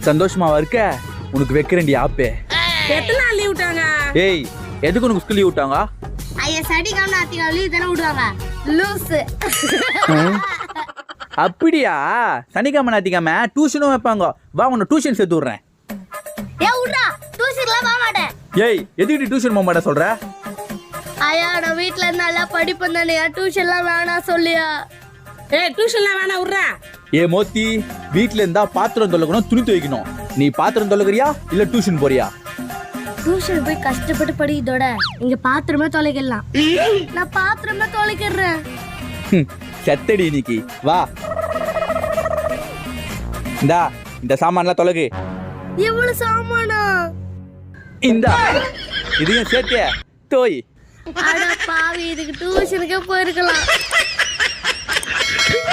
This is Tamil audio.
சந்தோஷமாவா இருக்க? உனக்கு வைக்கிறேன்டி ஆப்பே. எத்தனை நாள் லீவ் விட்டாங்க? ஏய், எதுக்கு உனக்கு ஸ்கூல் லீவ் விட்டாங்க? ஐயா சனிக்கிழமை ஞாயிற்றுக்கிழமை லீவ் தானே விடுவாங்க. லூசு. அப்படியா? சனிக்கிழமை ஞாயிற்றுக்கிழமை டியூஷனும் வைப்பாங்க. வா, உன்னை டியூஷன் சேர்த்து விடுறேன். ஏன் விட்றா, டியூஷன்லாம் போக மாட்டேன். ஏய், எதுக்கிட்டு டியூஷன் போக மாட்டேன் சொல்ற? ஐயா நான் வீட்டுல நல்லா படிப்பேன் தானே, டியூஷன்லாம் வேணாம் சொல்லியா. ஏய் டியூஷன்லாம் வேணாம் விட்றா. ஏ மோத்தி, வீட்டுல இருந்தா பாத்திரம் தொலைக்கணும், துணி துவைக்கணும். நீ பாத்திரம் தொலைக்கிறியா இல்ல டியூஷன் போறியா? டியூஷன் போய் கஷ்டப்பட்டு படிக்கிறதோட இங்க பாத்திரமா தொலைக்கலாம். நான் பாத்திரமா தொலைக்கிறேன். செத்தடி இன்னைக்கு. வா, இந்த சாமான்லாம் தொலைக்கு. எவ்வளவு சாமானா? இந்தா, இதையும் சேர்த்தே தோய். அட பாவி, இதுக்கு டியூஷனுக்கே போயிருக்கலாம்.